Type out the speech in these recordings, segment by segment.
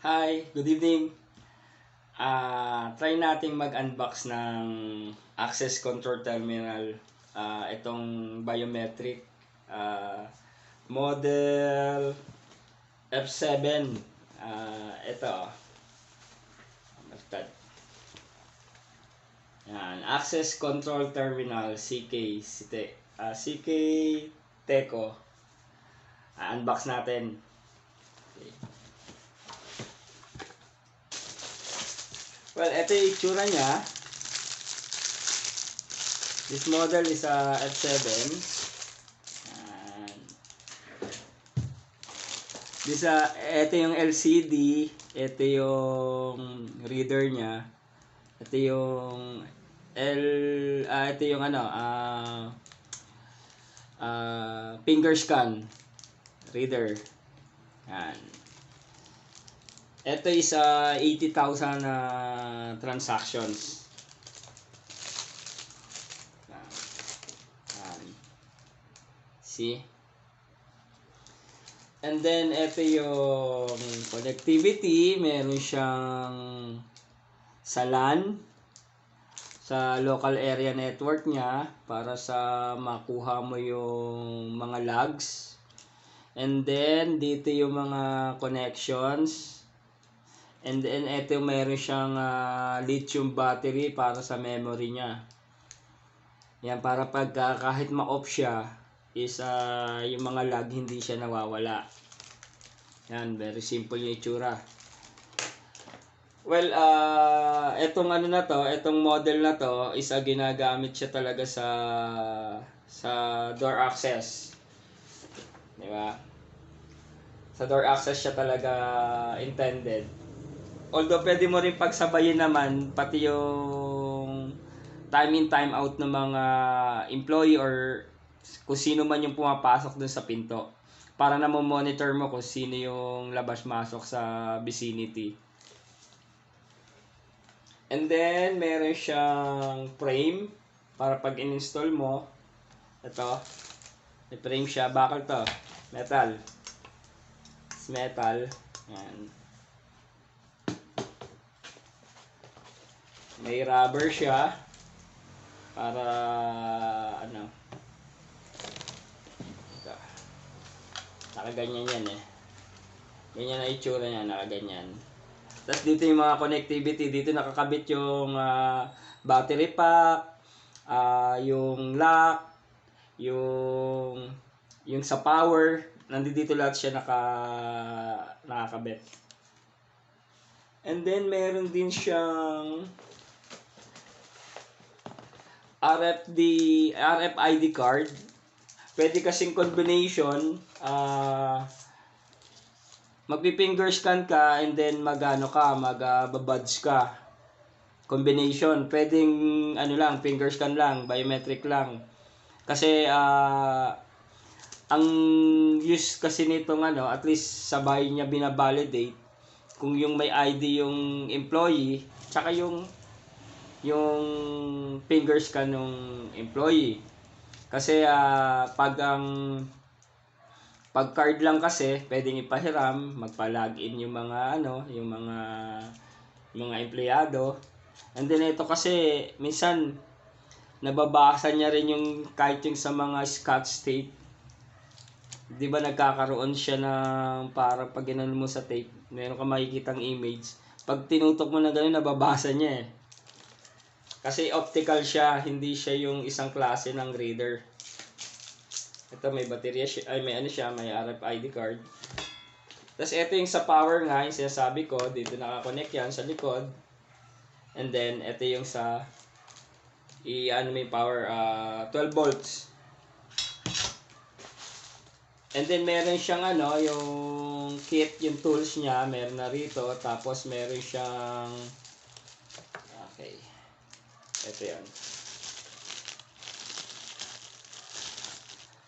Hi, good evening. Try nating mag-unbox ng access control terminal. Itong biometric model F7. Ito. Bastard. Yan, access control terminal CK Teco. Unbox natin. Okay. Well, ito yung itsura niya. This model is a F7. And ito yung LCD. Ito yung reader niya. Ito yung ito yung finger scan reader. Yan. Ito is 80,000 transactions. See? And then, ito yung connectivity. Meron siyang sa LAN, sa local area network niya, para sa makuha mo yung mga logs. And then, dito yung mga connections. And then, ito meron siyang lithium battery para sa memory niya. Yan, para pag kahit ma-off siya, is yung mga lag hindi siya nawawala. Yan, very simple yung itsura. Well, etong etong model na to is ginagamit siya talaga sa door access. Di ba? Sa door access siya talaga intended. Although pwede mo rin pagsabayin naman pati yung time in time out ng mga employee or kung sino man yung pumapasok dun sa pinto, para na monitor mo kung sino yung labas-masok sa vicinity. And then meron siyang frame para pag in-install mo. Ito, may frame siya. Bakal to, metal. It's metal. Yan. May rubber siya para ito. Nakaganyan yan eh. Ganyan na itsura niya, nakaganyan. Tapos dito yung mga connectivity, dito nakakabit yung battery pack, yung lock, yung sa power, nandito lahat siya nakakabit. And then meron din siyang RFID card. Pwede kasing combination, magpi-finger scan ka and then mag-badge ka. Combination, pwedeng finger scan lang, biometric lang. Kasi ang use kasi nitong at least sa bahay niya binabalidate kung yung may ID yung employee, tsaka yung finger scan ng employee. Kasi pag card lang kasi pwedeng ipahiram, magpa-login yung mga mga empleyado. And then ito kasi minsan nababasa niya rin yung kahit yung sa mga scotch tape. 'Di ba nagkakaroon siya ng parang pag ginano mo sa tape, meron ka makikitang image. Pag tinutok mo na gano'n, nababasa niya eh. Kasi optical siya, hindi siya yung isang klase ng reader. Ito may baterya siya, may may RFID card. Tapos ito yung sa power nga, yung sinasabi ko, dito nakakonect yan sa likod. And then ito yung sa may power 12 volts. And then meron siyang yung kit, yung tools niya, meron na rito. Tapos meron siyang ito yan.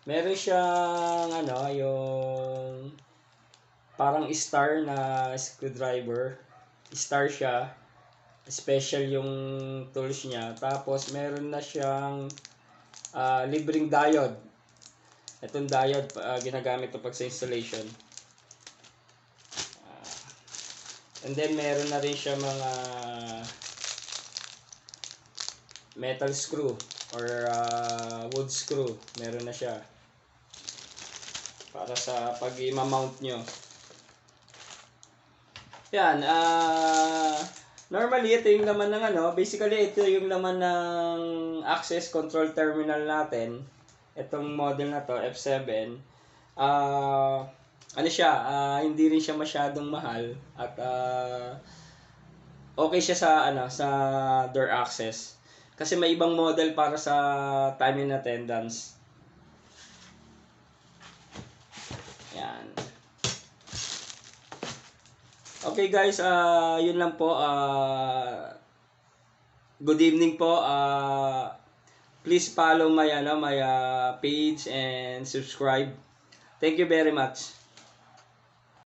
Meron siyang yung parang star na screwdriver. Star siya. Special yung tools niya. Tapos meron na siyang libreng diode. Itong diode, ginagamit ito pag sa installation. And then meron na rin siya mga metal screw or wood screw. Meron na siya para sa pag i-mount nyo. Yan, normally ito yung laman ng basically ito yung laman ng access control terminal natin. Itong model na to, F7. Ano siya, hindi rin siya masyadong mahal at okay siya sa sa door access. Kasi may ibang model para sa time and attendance. Yan. Okay guys, yun lang po. Good evening po. Please follow my my page and subscribe. Thank you very much.